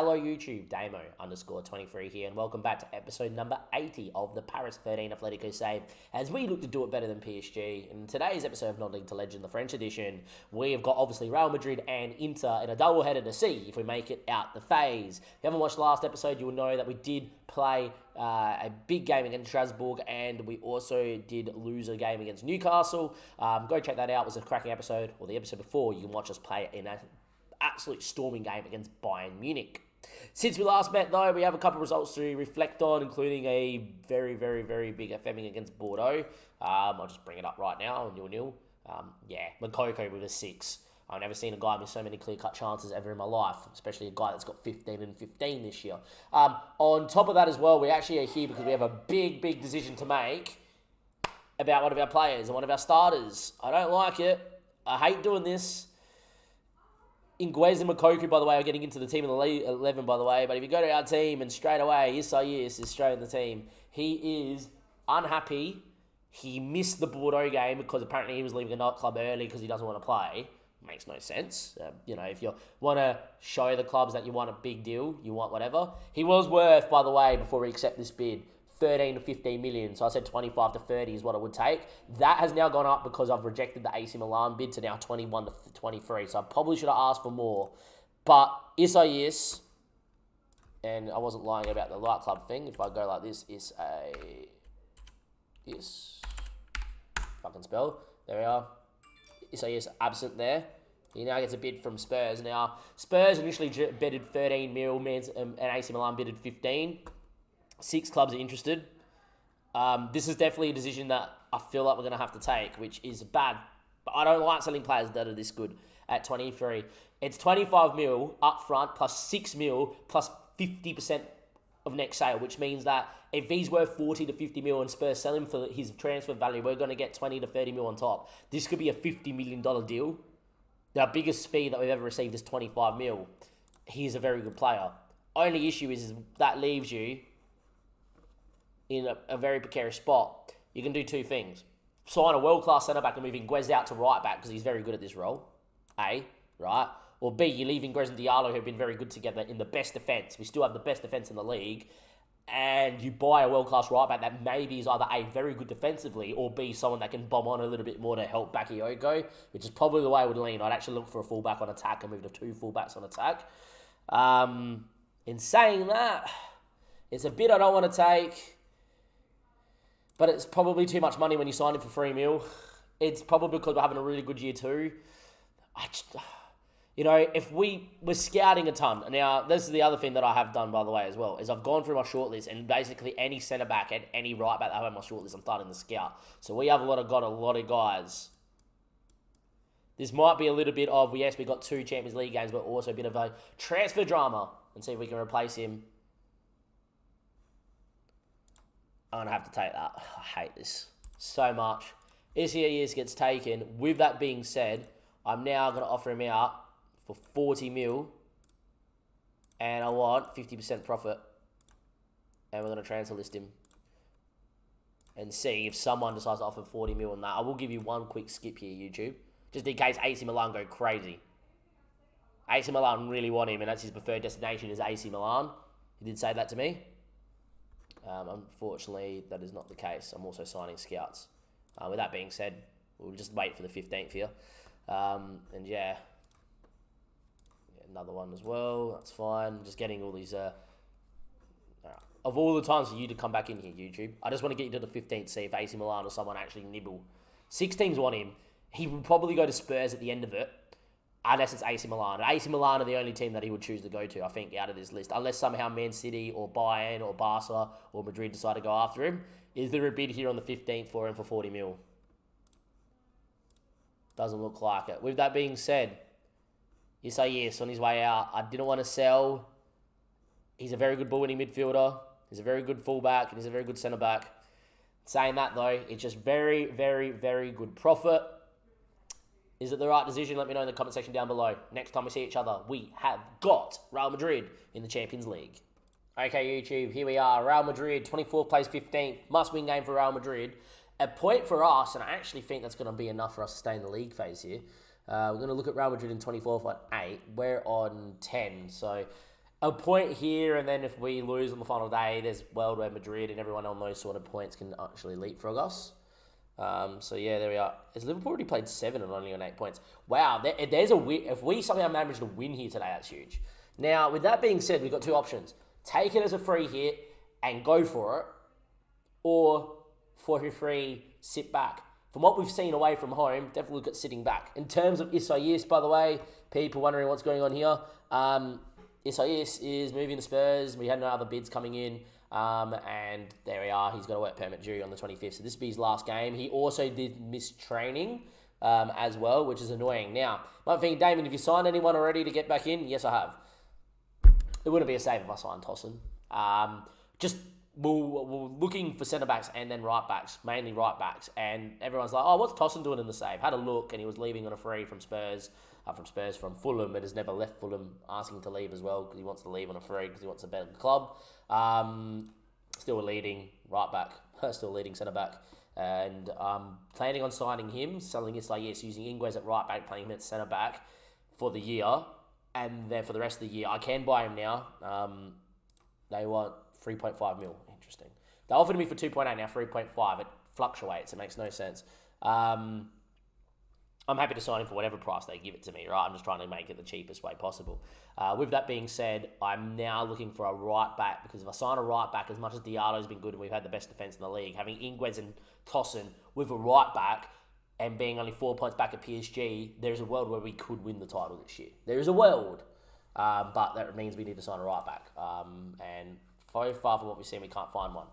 Hello YouTube, Damo_23 here, and welcome back to episode number 80 of the Paris 13 Atletico save, as we look to do it better than PSG. In today's episode of Not League to Legend, the French edition, we have got obviously Real Madrid and Inter in a double-header to see if we make it out the phase. If you haven't watched the last episode, you will know that we did play a big game against Strasbourg, and we also did lose a game against Newcastle. Go check that out. It was a cracking episode, or the episode before. You can watch us play in an absolute storming game against Bayern Munich. Since we last met, though, we have a couple of results to reflect on, including a very, very, very big FMing against Bordeaux. I'll just bring it up right now, 0-0. Makoko with a 6. I've never seen a guy with so many clear-cut chances ever in my life, especially a guy that's got 15 and 15 this year. On top of that as well, we actually are here because we have a big, big decision to make about one of our players and one of our starters. I don't like it. I hate doing this. Inguez and Makoko, by the way, are getting into the team in the 11, by the way. But if you go to our team and straight away, Isaias is straight in the team. He is unhappy. He missed the Bordeaux game because apparently he was leaving a nightclub early because he doesn't want to play. Makes no sense. If you want to show the clubs that you want a big deal, you want whatever. He was worth, by the way, before we accept this bid, 13 to 15 million. So I said 25 to 30 is what it would take. That has now gone up because I've rejected the AC Milan bid to now 21 to 23. So I probably should have asked for more. But Isaias, and I wasn't lying about the light club thing. If I go like this, fucking spell. There we are. Isaias absent there. He now gets a bid from Spurs. Now, Spurs initially betted 13 mil, and AC Milan bidded 15. 6 clubs are interested. This is definitely a decision that I feel like we're going to have to take, which is bad. But I don't like selling players that are this good at 23. It's 25 mil up front plus 6 mil plus 50% of next sale, which means that if he's worth 40 to 50 mil and Spurs sell him for his transfer value, we're going to get 20 to 30 mil on top. This could be a $50 million deal. The biggest fee that we've ever received is 25 mil. He's a very good player. Only issue is that leaves you in a very precarious spot. You can do 2 things. Sign a world-class centre-back and move Inguez out to right-back because he's very good at this role. A, right? Or B, you leave Inguez and Diallo, who have been very good together in the best defence. We still have the best defence in the league. And you buy a world-class right-back that maybe is either A, very good defensively, or B, someone that can bomb on a little bit more to help Bakayoko, which is probably the way I would lean. I'd actually look for a fullback on attack and move to 2 fullbacks on attack. In saying that, it's a bid I don't want to take. But it's probably too much money when you sign him for 3 mil. It's probably because we're having a really good year too. If we were scouting a ton. Now, this is the other thing that I have done, by the way, as well, is I've gone through my shortlist, and basically any centre-back and any right-back that I have on my shortlist, I'm starting to scout. So we have got a lot of guys. This might be a little bit of, yes, we got 2 Champions League games, but also a bit of a transfer drama, and see if we can replace him. I'm going to have to take that. I hate this so much. Isaias gets taken. With that being said, I'm now going to offer him out for 40 mil. And I want 50% profit. And we're going to transfer list him. And see if someone decides to offer 40 mil on that. I will give you one quick skip here, YouTube. Just in case AC Milan go crazy. AC Milan really want him, and that's his preferred destination is AC Milan. He did say that to me. Unfortunately, that is not the case. I'm also signing scouts. With that being said, we'll just wait for the 15th here. Another one as well. That's fine. Just getting all these... Of all the times for you to come back in here, YouTube, I just want to get you to the 15th, see if AC Milan or someone actually nibble. 6 teams want him. He will probably go to Spurs at the end of it. Unless it's AC Milan. AC Milan are the only team that he would choose to go to, I think, out of this list. Unless somehow Man City or Bayern or Barca or Madrid decide to go after him. Is there a bid here on the 15th for him for 40 mil? Doesn't look like it. With that being said, Isaias on his way out. I didn't want to sell. He's a very good ball-winning midfielder. He's a very good fullback. And he's a very good centre-back. Saying that, though, it's just very, very, very good profit. Is it the right decision? Let me know in the comment section down below. Next time we see each other, we have got Real Madrid in the Champions League. Okay, YouTube, here we are. Real Madrid, 24th plays 15th. Must-win game for Real Madrid. A point for us, and I actually think that's going to be enough for us to stay in the league phase here. We're going to look at Real Madrid in 24th on 8. We're on 10, so A point here, and then if we lose on the final day, there's world where Madrid and everyone on those sort of points can actually leapfrog us. So yeah, there we are. Has Liverpool already played 7 and only on 8 points? Wow, there's a win. If we somehow manage to win here today, that's huge. Now, with that being said, we've got 2 options: take it as a free hit and go for it, or 4-3, sit back. From what we've seen away from home, definitely look at sitting back. In terms of Isaias, by the way, people wondering what's going on here. Isaias is moving to Spurs. We had no other bids coming in. And there we are. He's got a work permit due on the 25th. So this will be his last game. He also did miss training as well, which is annoying. Now, might think, Damon, have you signed anyone already to get back in? Yes, I have. It wouldn't be a save if I signed Tosin. We're looking for centre-backs and then right-backs, mainly right-backs. And everyone's like, oh, what's Tosin doing in the save? Had a look, and he was leaving on a free from from Fulham, but has never left Fulham, asking to leave as well because he wants to leave on a free because he wants a better club. Still a leading right-back, still a leading centre-back. And planning on signing him, selling Isaias, using Ings at right-back, playing him at centre-back for the year. And then for the rest of the year, I can buy him now. They want 3.5 mil. Interesting. They offered me for 2.8, now 3.5. It fluctuates. It makes no sense. I'm happy to sign him for whatever price they give it to me, right? I'm just trying to make it the cheapest way possible. With that being said, I'm now looking for a right back, because if I sign a right back, as much as Diallo's been good and we've had the best defence in the league, having Ings and Tosin with a right back and being only 4 points back at PSG, there's a world where we could win the title this year. There is a world, but that means we need to sign a right back. And so far from what we've seen, we can't find one.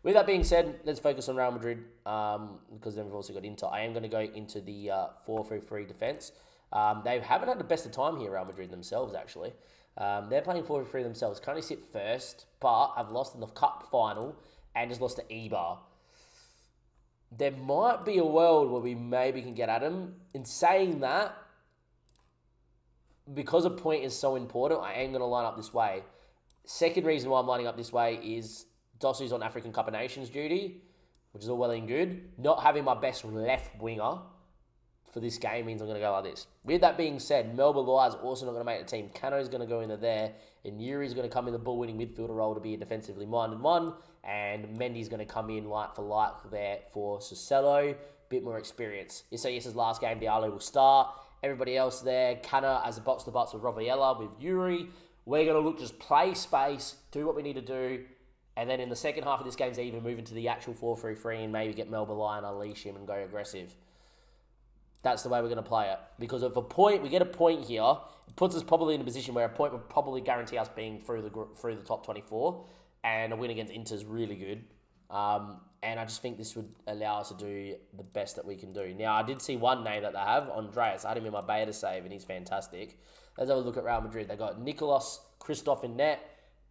With that being said, let's focus on Real Madrid, because then we've also got Inter. I am going to go into the 4-3-3 defence. They haven't had the best of time here, Real Madrid themselves, actually. They're playing 4-3 themselves. Currently sit first, but have lost in the cup final and just lost to Eibar. There might be a world where we maybe can get at them. In saying that, because a point is so important, I am going to line up this way. Second reason why I'm lining up this way is Dosu's on African Cup of Nations duty, which is all well and good. Not having my best left winger for this game means I'm going to go like this. With that being said, Melba Lai's also not going to make the team. Cano's going to go into there, and Yuri's going to come in the ball-winning midfielder role to be a defensively minded one, and Mendy's going to come in like for like there for Soselo. Bit more experience. Isaias' last game, Diallo will start. Everybody else there, Cano as a box-to-box with Rovella, with Yuri. We're going to look just play space, do what we need to do, and then in the second half of this game, even move into the actual 4-3-3 and maybe get Melba Lai and unleash him and go aggressive. That's the way we're going to play it. Because if we get a point here, it puts us probably in a position where a point would probably guarantee us being through the top 24, and a win against Inter is really good. And I just think this would allow us to do the best that we can do. Now, I did see one name that they have, Andreas. I had him in my beta save, and he's fantastic. Let's have a look at Real Madrid. They got Nicolas Christoph in net.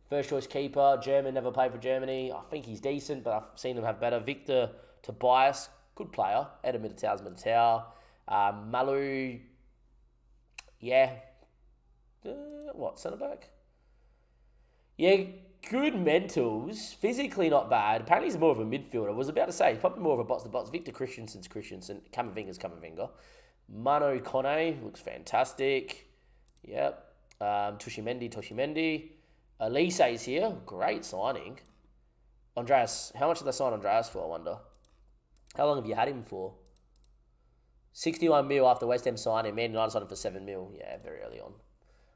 First choice keeper, German, never played for Germany. I think he's decent, but I've seen him have better. Victor Tobias, good player. Eder Militao. Malu, yeah. Centre back? Yeah, good mentals. Physically not bad. Apparently he's more of a midfielder. I was about to say, he's probably more of a box-to-box. Victor Christensen's Christensen. Camavinga's Camavinga. Mano Kone looks fantastic. Yep. Toshimendi. Elise is here. Great signing. Andreas. How much did they sign Andreas for, I wonder? How long have you had him for? 61 mil after West Ham signed him. Man United signed him for 7 mil. Yeah, very early on.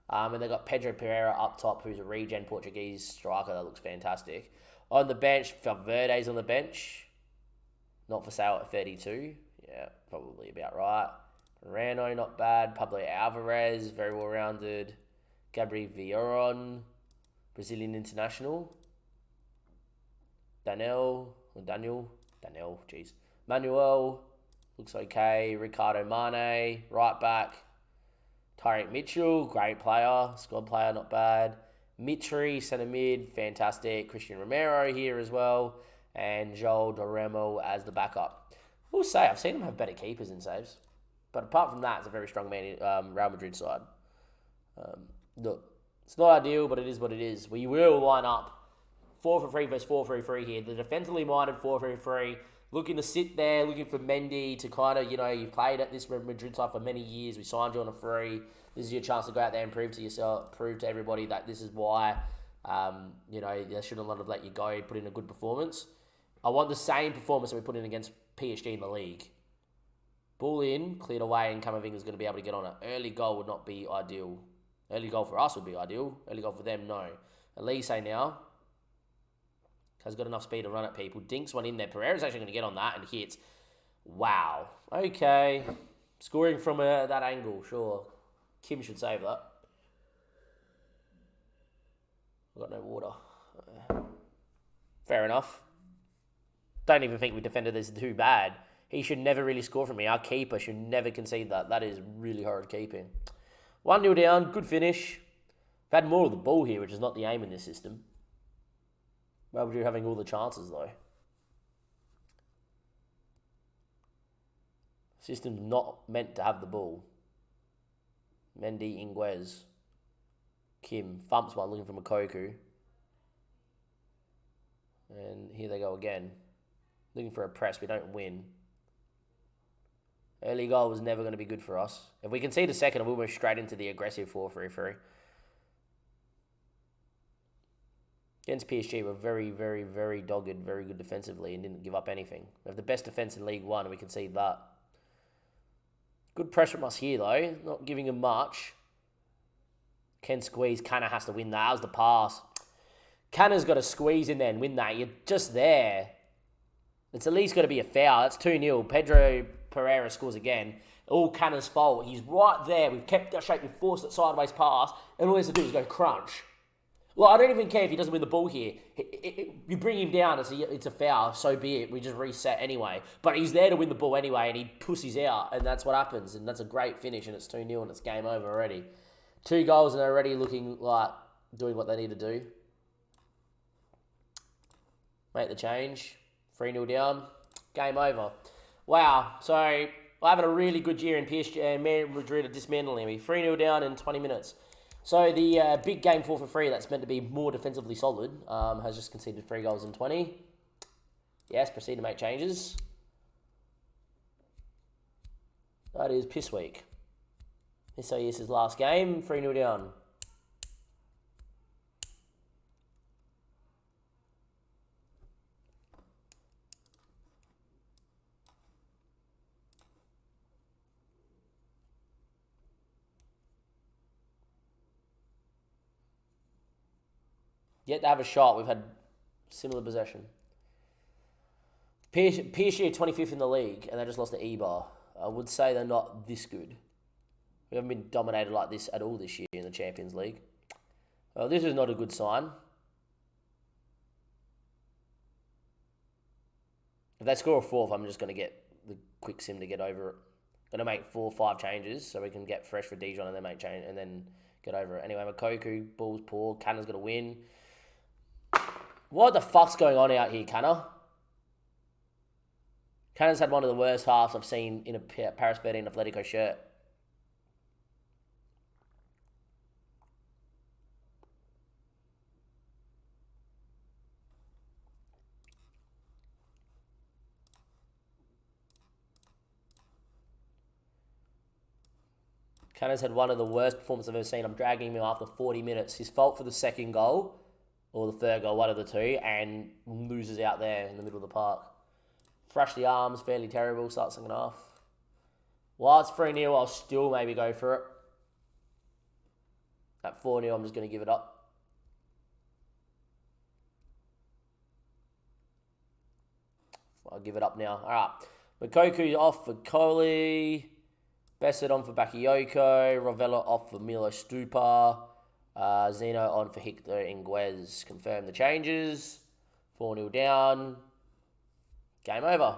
And they got Pedro Pereira up top, who's a regen Portuguese striker that looks fantastic. On the bench, Valverde's on the bench. Not for sale at 32. Yeah, probably about right. Rano, not bad. Pablo Alvarez, very well-rounded. Gabriel Vioron, Brazilian international. Daniel, jeez. Manuel, looks okay. Ricardo Mane, right back. Tyreek Mitchell, great player. Squad player, not bad. Mitri, centre mid, fantastic. Christian Romero here as well. And Joel Doremo as the backup. We'll say, I've seen them have better keepers in saves. But apart from that, it's a very strong Real Madrid side. Look, it's not ideal, but it is what it is. We will line up 4-3 versus 4-3-3 here. The defensively minded 4-3-3. looking to sit there, looking for Mendy to kind of, you've played at this Madrid side for many years. We signed you on a free. This is your chance to go out there and prove to yourself, prove to everybody that this is why, they shouldn't have let you go, put in a good performance. I want the same performance that we put in against PSG in the league. Ball in, cleared away, and Camavinga's going to be able to get on it. Early goal would not be ideal. Early goal for us would be ideal. Early goal for them, no. Elise now has got enough speed to run at people. Dinks one in there. Pereira's actually going to get on that and hits. Wow. Okay. Scoring from that angle, sure. Kim should save that. I've got no water. Fair enough. Don't even think we defended this too bad. He should never really score from me. Our keeper should never concede that. That is really horrid keeping. 1-0 down. Good finish. We've had more of the ball here, which is not the aim in this system. Why would you having all the chances, though? System's not meant to have the ball. Mendy, Inguez. Kim. Thumps one, looking for Makoku. And here they go again. Looking for a press. We don't win. Early goal was never going to be good for us. If we concede a second, we'll move straight into the aggressive 4-3-3. Against PSG, we're very, very, very dogged, very good defensively and didn't give up anything. We have the best defence in League One and we concede that. Good pressure from us here, though. Not giving him much. Can squeeze. Canna has to win that. That was the pass. Canna's got to squeeze in there and win that. You're just there. It's at least got to be a foul. That's 2-0. Pedro Pereira scores again. All Canna's fault. He's right there. We've kept that shape. We've forced that sideways pass. And all he has to do is go crunch. Well, I don't even care if he doesn't win the ball here. You bring him down, it's a foul, so be it. We just reset anyway. But he's there to win the ball anyway, and he pussies out, and that's what happens. And that's a great finish, and it's 2-0, and it's game over already. 2 goals, and they're already looking like doing what they need to do. Make the change. 3-0 down. Game over. Wow. So, we're having a really good year in PSG, and Madrid are dismantling me. 3-0 down in 20 minutes. So the big game 4-3 that's meant to be more defensively solid has just conceded 3 goals in 20. Yes, proceed to make changes. That is piss week. This is his last game, 3-0 down. Yet to have a shot, we've had similar possession. PSG are 25th in the league, and they just lost to Eibar. I would say they're not this good. We haven't been dominated like this at all this year in the Champions League. Well, this is not a good sign. If they score a 4th, I'm just going to get the quick sim to get over it. Going to make 4 or 5 changes so we can get fresh for Dijon and then make change and then get over it. Anyway, Makoku, ball's poor. Canna's going to win. What the fuck's going on out here, Canna? Canna's had one of the worst halves I've seen in a Paris 13 Atletico shirt. Canna's had one of the worst performances I've ever seen. I'm dragging him after 40 minutes. His fault for the second goal, or the third goal, one of the two, and loses out there in the middle of the park. Thrash the arms, fairly terrible, starts second half. While it's 3-0, I'll still maybe go for it. At 4-0, I'm just going to give it up. I'll give it up now. All right. Makoku off for Coley. Bessett on for Bakayoko. Rovella off for Milo Stupa. Zeno on for Hector Inguez. Confirm the changes. 4-0 down. Game over.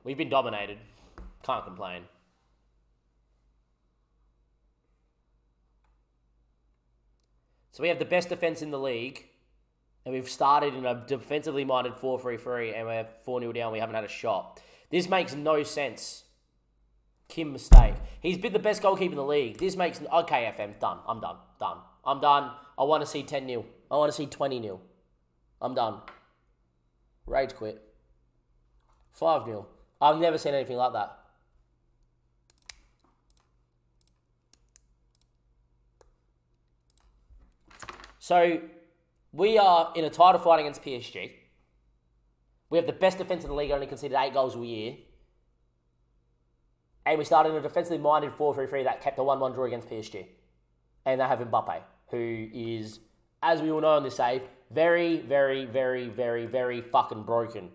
We've been dominated. Can't complain. So we have the best defence in the league. And we've started in a defensively minded 4-3-3. And we're 4-0 down. We haven't had a shot. This makes no sense. Kim mistake. He's been the best goalkeeper in the league. This makes... Okay, FM. Done. I'm done. Done. I'm done. I want to see 10-0. I want to see 20-0. I'm done. Rage quit. 5-0. I've never seen anything like that. So, we are in a title fight against PSG. We have the best defence in the league, only conceded 8 goals all year. And we started in a defensively minded 4-3-3 that kept a 1-1 draw against PSG. And they have Mbappe, who is, as we all know on this save, very, very, very, very, very fucking broken.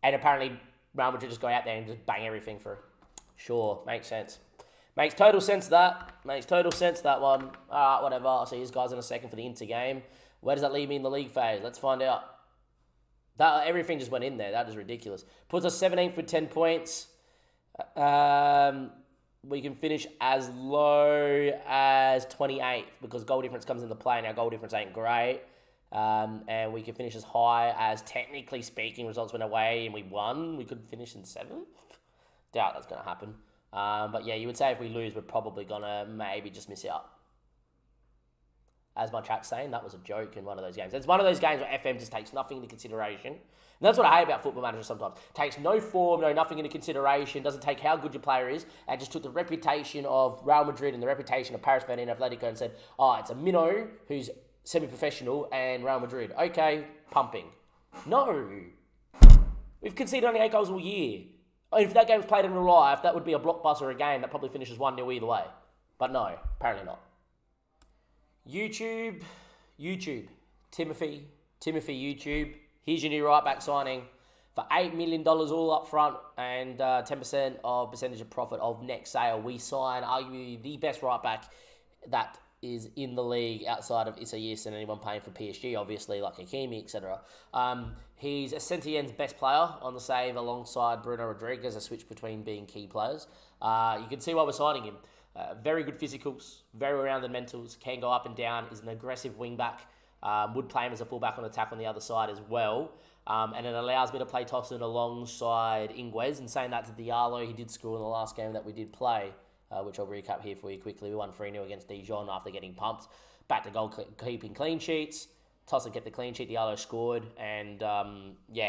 And apparently, Real Madrid just go out there and just bang everything through. Sure, makes sense. Makes total sense that. Makes total sense that one. Alright, whatever. I'll see you guys in a second for the Inter game. Where does that leave me in the league phase? Let's find out. Everything just went in there. That is ridiculous. Puts us 17th with 10 points. We can finish as low as 28th because goal difference comes into play and our goal difference ain't great. And we can finish as high as, technically speaking, results went away and we won. We could finish in 7th. Doubt that's going to happen. But yeah, you would say if we lose, we're probably going to maybe just miss out. As my chat's saying, that was a joke in one of those games. It's one of those games where FM just takes nothing into consideration. And that's what I hate about Football Manager sometimes. Takes no form, nothing into consideration, doesn't take how good your player is, and just took the reputation of Real Madrid and the reputation of Paris and Atletico and said, oh, it's a minnow who's semi-professional and Real Madrid. Okay, pumping. No. We've conceded only 8 goals all year. If that game's played in real life, that would be a blockbuster a game that probably finishes 1-0 either way. But no, apparently not. YouTube, Timothy YouTube. Here's your new right back signing for $8 million all up front and 10% of percentage of profit of next sale. We sign arguably the best right back that is in the league outside of Isaias and anyone playing for PSG, obviously, like Hakimi, etc. He's Saint-Étienne's best player on the save alongside Bruno Rodriguez, a switch between being key players. You can see why we're signing him. Very good physicals, very rounded mentals, can go up and down, is an aggressive wing-back, would play him as a full-back on attack on the other side as well. And it allows me to play Tosin alongside Ingwes. And saying that to Diallo, he did score in the last game that we did play, which I'll recap here for you quickly. We won 3-0 against Dijon after getting pumped. Back to goal-keeping clean sheets. Tosin kept the clean sheet, Diallo scored, and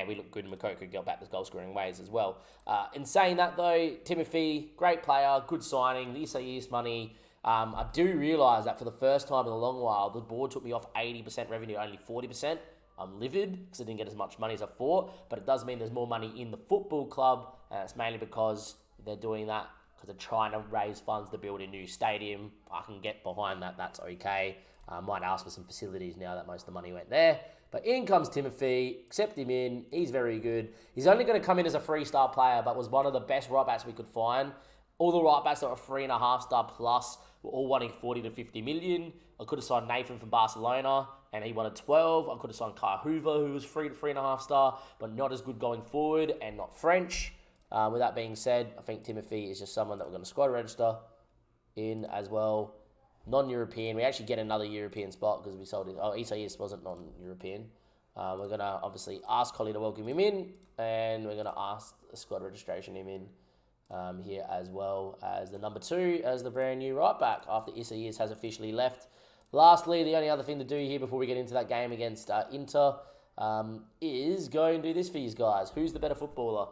we looked good, and Makoko got back to goal-scoring ways as well. In saying that, though, Timothy, great player, good signing, the Isaias money. I do realise that for the first time in a long while, the board took me off 80% revenue, only 40%. I'm livid because I didn't get as much money as I thought, but it does mean there's more money in the football club, and it's mainly because they're doing that because they're trying to raise funds to build a new stadium. I can get behind that, that's okay. Might ask for some facilities now that most of the money went there. But in comes Timothy, accept him in, he's very good. He's only going to come in as a 3-star player, but was one of the best right backs we could find. All the right backs that were 3.5-star plus were all wanting 40 to 50 million. I could have signed Nathan from Barcelona, and he wanted 12. I could have signed Kai Hoover, who was 3 to 3.5 star, but not as good going forward and not French. With that being said, I think Timothy is just someone that we're going to squad register in as well. Non-European. We actually get another European spot because we sold it. Oh, Isaias wasn't non-European. We're going to obviously ask Collie to welcome him in, and we're going to ask the squad registration him in here as well as the number 2 as the brand new right back after Isaias has officially left. Lastly, the only other thing to do here before we get into that game against Inter is go and do this for you guys. Who's the better footballer?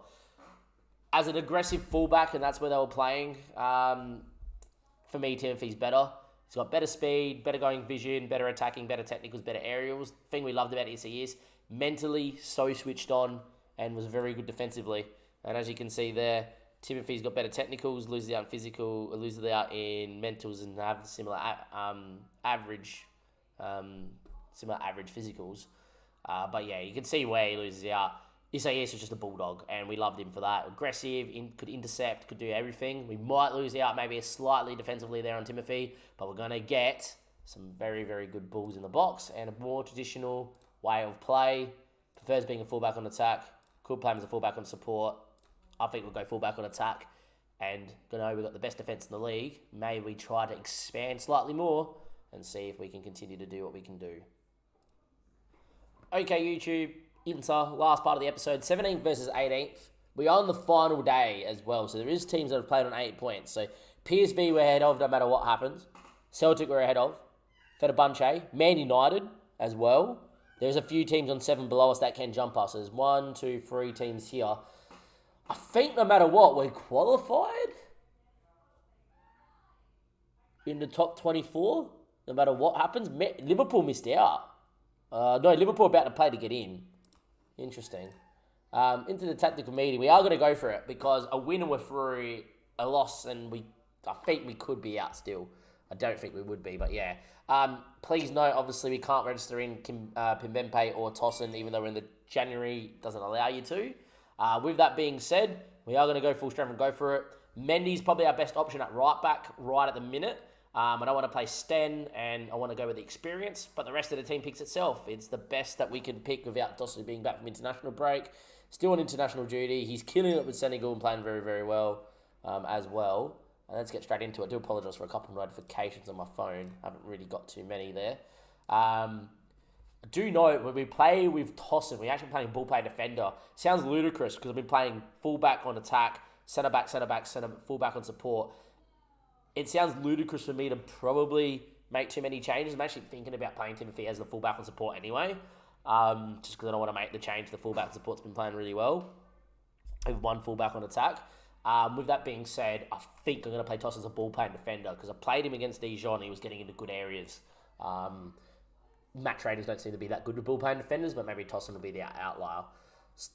As an aggressive fullback, and that's where they were playing, for me, Timothy's better. He's got better speed, better going vision, better attacking, better technicals, better aerials. The thing we loved about is mentally so switched on and was very good defensively. And as you can see there, Timothy's got better technicals, loses out in physical, loses out in mentals, and have similar average physicals. But yeah, you can see where he loses out. Isaias was just a bulldog, and we loved him for that. Aggressive, could intercept, could do everything. We might lose out maybe slightly defensively there on Timothy, but we're going to get some very, very good balls in the box and a more traditional way of play. Prefers being a fullback on attack. Could play him as a fullback on support. I think we'll go fullback on attack. And we've got the best defence in the league. Maybe we try to expand slightly more and see if we can continue to do what we can do. Okay, YouTube. Inter, last part of the episode, 17th versus 18th. We are on the final day as well, so there is teams that have played on 8 points. So PSV we're ahead of no matter what happens. Celtic we're ahead of. Fenerbahce, Man United as well. There's a few teams on 7 below us that can jump us. There's 1, 2, 3 teams here. I think no matter what, we're qualified in the top 24. No matter what happens. Liverpool missed out. No, Liverpool about to play to get in. Interesting. Into the tactical meeting. We are going to go for it because a win and we're through, a loss and I think we could be out still. I don't think we would be, but yeah. Please note, obviously, we can't register in Kimpembe or Tosin, even though we're in the January, doesn't allow you to. With that being said, we are going to go full strength and go for it. Mendy's probably our best option at right back right at the minute. I don't want to play Sten, and I want to go with the experience, but the rest of the team picks itself. It's the best that we can pick without Tosin being back from international break. Still on international duty. He's killing it with Senegal and playing very, very well as well. And let's get straight into it. I do apologise for a couple of notifications on my phone. I haven't really got too many there. I do know when we play with Tosin, we're actually playing ball play defender. Sounds ludicrous because I've been playing fullback on attack, centre back, fullback on support. It sounds ludicrous for me to probably make too many changes. I'm actually thinking about playing Timothy as the fullback on support anyway. Just because I don't want to make the change. The fullback support's been playing really well. With one fullback on attack. With that being said, I think I'm going to play Toss as a ball playing defender because I played him against Dijon. He was getting into good areas. Match ratings don't seem to be that good with ball playing defenders, but maybe Tossin will be the outlier.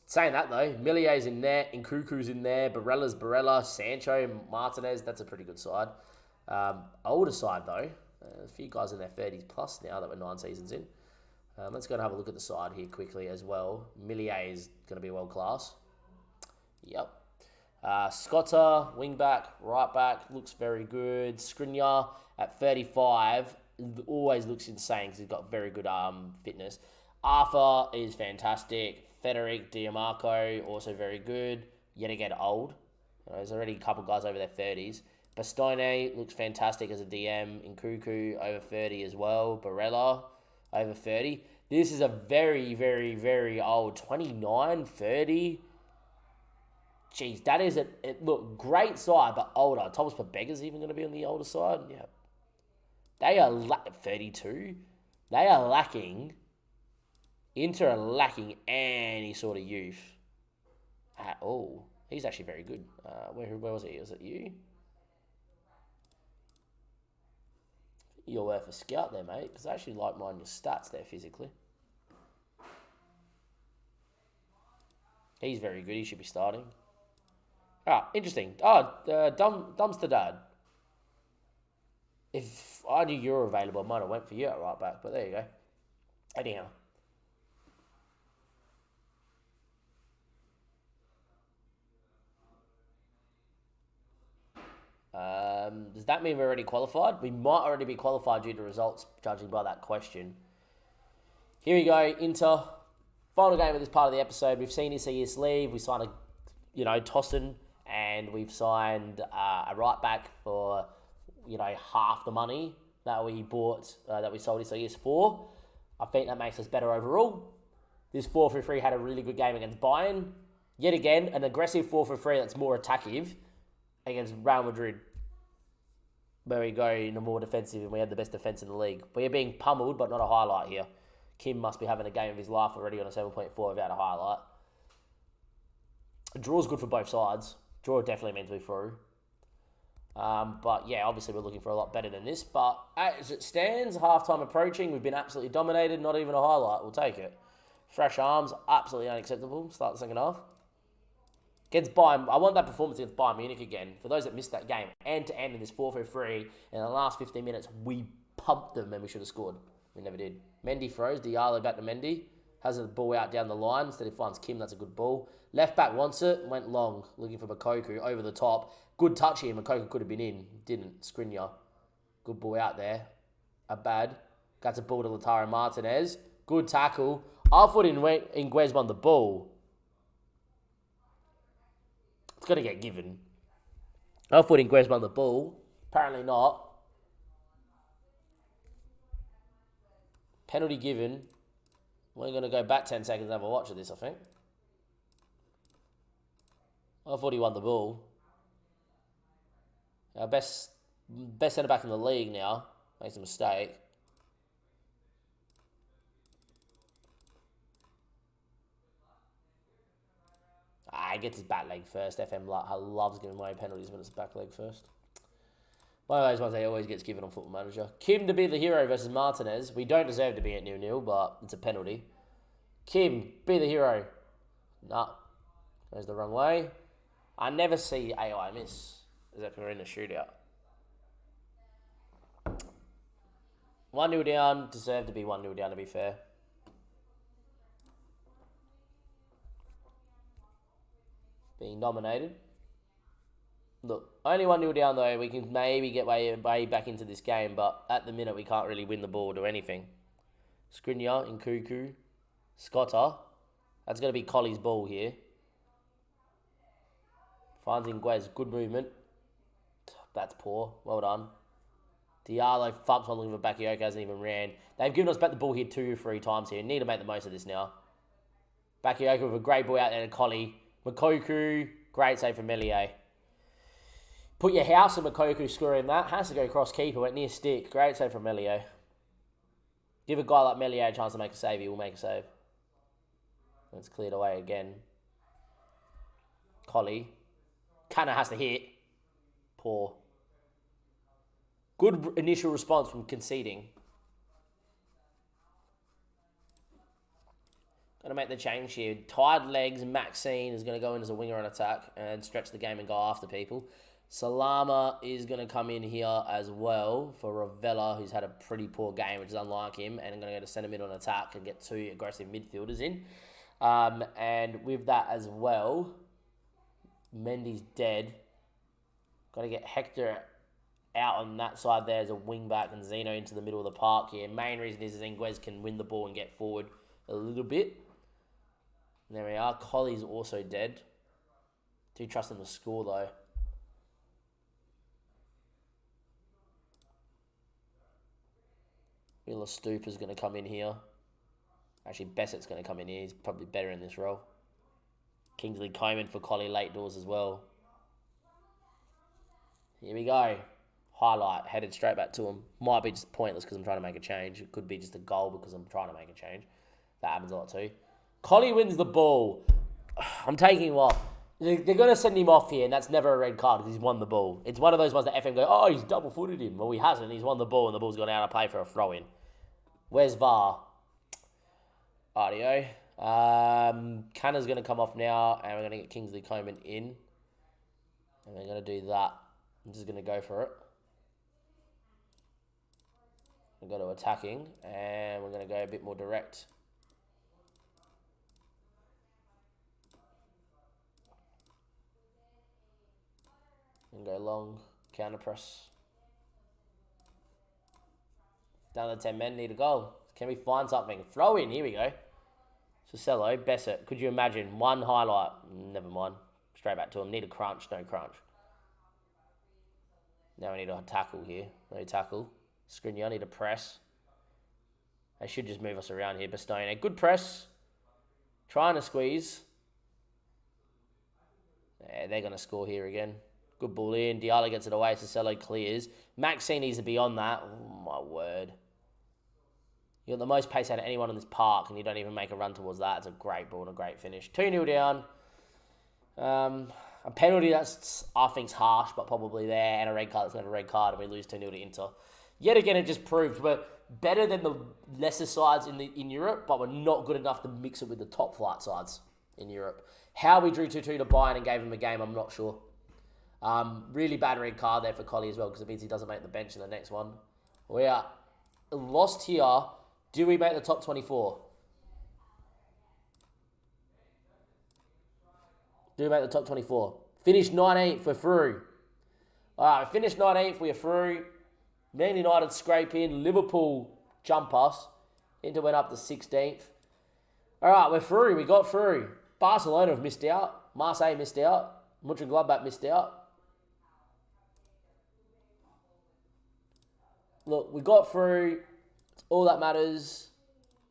Saying that though, Millier's in there, Nkuku's in there, Barella, Sancho, Martinez. That's a pretty good side. Older side though, a few guys in their 30s plus now that we're 9 seasons in. Let's go and have a look at the side here quickly as well. Millier is going to be world class. Yep. Scotta, wing back, right back, looks very good. Skriniar at 35 always looks insane because he's got very good fitness. Arthur is fantastic. Federic Diamarco, also very good. Yet again, old. There's already a couple guys over their 30s. Bastone looks fantastic as a DM. Nkuku over 30 as well. Barella over 30. This is a very, very, very old 29, 30. Jeez, that is look, great side, but older. Thomas Pabega's even going to be on the older side. Yeah. They are 32. They are lacking. Inter are lacking any sort of youth at all. He's actually very good. Where was he? Was it you? You're worth a scout there, mate, because I actually like mine your stats there physically. He's very good. He should be starting. Interesting. Dumpster Dad. If I knew you were available, I might have went for you at right back, but there you go. Anyhow. Does that mean we're already qualified? We might already be qualified due to results, judging by that question. Here we go, Inter. Final game of this part of the episode. We've seen Isaias leave. We signed Tosin, and we've signed a right back for, half the money that we bought, that we sold Isaias for. I think that makes us better overall. This 4-3 had a really good game against Bayern. Yet again, an aggressive 4-3 that's more attackive against Real Madrid, where we go in a more defensive and we have the best defence in the league. We are being pummeled, but not a highlight here. Kim must be having a game of his life already on a 7.4 without a highlight. A draw's good for both sides. Draw definitely means we're through. But yeah, obviously we're looking for a lot better than this. But as it stands, half-time approaching, we've been absolutely dominated. Not even a highlight. We'll take it. Fresh arms, absolutely unacceptable. Start the second half. Against Bayern, I want that performance against Bayern Munich again. For those that missed that game, end-to-end in this 4-3, in the last 15 minutes, we pumped them and we should have scored. We never did. Mendy froze. Diallo back to Mendy. Has the ball out down the line. Instead he finds Kim. That's a good ball. Left back wants it. Went long. Looking for Makoku. Over the top. Good touch here. Makoku could have been in. Didn't. Skriniar. Good ball out there. A bad. Got a ball to Lautaro Martinez. Good tackle. I thought Inguez won the ball. It's going to get given. I thought Inguez won the ball. Apparently not. Penalty given. We're going to go back 10 seconds and have a watch of this, I think. I thought he won the ball. Our best centre-back in the league now. Makes a mistake. He gets his back leg first. FM loves giving away penalties when it's back leg first. One of those ones he always gets given on Football Manager. Kim to be the hero versus Martinez. We don't deserve to be at 0-0, but it's a penalty. Kim, be the hero. Nah, goes the wrong way. I never see AI miss, except we're in a shootout. 1-0 down, deserved to be 1-0 down, to be fair. Being dominated. Look, only 1-0 down though. We can maybe get way back into this game, but at the minute we can't really win the ball or do anything. Skriniar in Cuckoo. Scotter. That's going to be Colley's ball here. Finds Inguez. Good movement. That's poor. Well done. Diallo fucks one looking for Bakayoko, hasn't even ran. They've given us back the ball here 2-3 times here. Need to make the most of this now. Bakayoko with a great ball out there to Colley. Makoku, great save from Melier. Put your house in Makoku scoring that. Has to go cross keeper, went near stick. Great save from Melier. Give a guy like Melier a chance to make a save, he will make a save. It's cleared away again. Colley. Canna has to hit. Poor. Good initial response from conceding. Going to make the change here. Tired legs. Maxine is going to go in as a winger on attack and stretch the game and go after people. Salama is going to come in here as well for Ravella, who's had a pretty poor game, which is unlike him. And I'm going to go to centre mid on attack and get 2 aggressive midfielders in. And with that as well, Mendy's dead. Got to get Hector out on that side there as a wing back and Zeno into the middle of the park here. Main reason is Inguez can win the ball and get forward a little bit. And there we are. Colley's also dead. Do trust him to score though. Willa Stuper's going to come in here. Actually, Bessett's going to come in here. He's probably better in this role. Kingsley Coman for Colley late doors as well. Here we go. Highlight, headed straight back to him. Might be just pointless because I'm trying to make a change. It could be just a goal because I'm trying to make a change. That happens a lot too. Colley wins the ball. I'm taking him off. They're going to send him off here, and that's never a red card because he's won the ball. It's one of those ones that FM go, oh, he's double-footed him. Well, he hasn't. He's won the ball, and the ball's gone out of play for a throw-in. Where's VAR? Audio. Canna's going to come off now, and we're going to get Kingsley Coman in. And we're going to do that. I'm just going to go for it. We're going to go to attacking, and we're going to go a bit more direct. And go long, counter press. Down to 10 men, need a goal. Can we find something? Throw in, here we go. Cisello, Bessett, could you imagine? One highlight, never mind. Straight back to him, need a crunch, no crunch. Now we need a tackle here, no tackle. Skriniar, need a press. They should just move us around here. Bastone, good press. Trying to squeeze. Yeah, they're going to score here again. Good ball in. Diallo gets it away. Cisello clears. Maxine needs to be on that. Oh, my word. You got the most pace out of anyone in this park, and you don't even make a run towards that. It's a great ball and a great finish. 2-0 down. A penalty that's, I think, is harsh, but probably there. And a red card that's not a red card, and we lose 2-0 to Inter. Yet again, it just proves we're better than the lesser sides in Europe, but we're not good enough to mix it with the top flight sides in Europe. How we drew 2-2 to Bayern and gave him a game, I'm not sure. Really bad red card there for Colley as well because it means he doesn't make the bench in the next one. We are lost here. Do we make the top 24? Do we make the top 24? Finish 19th, we're through. Alright, we finished 19th, we're through. Man United scrape in. Liverpool jump us. Inter went up to 16th. Alright, we're through. We got through. Barcelona have missed out. Marseille missed out. Mönchengladbach missed out. Look, we got through. It's all that matters.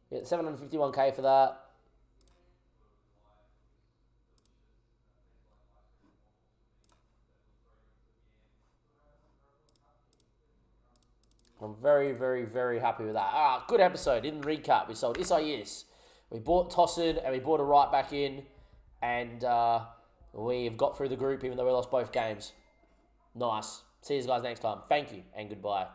We get 751k for that. I'm very, very, very happy with that. All right, good episode. In the recap, we sold Isaias. We bought Tosin and we bought a right back in. And We've got through the group even though we lost both games. Nice. See you guys next time. Thank you and goodbye.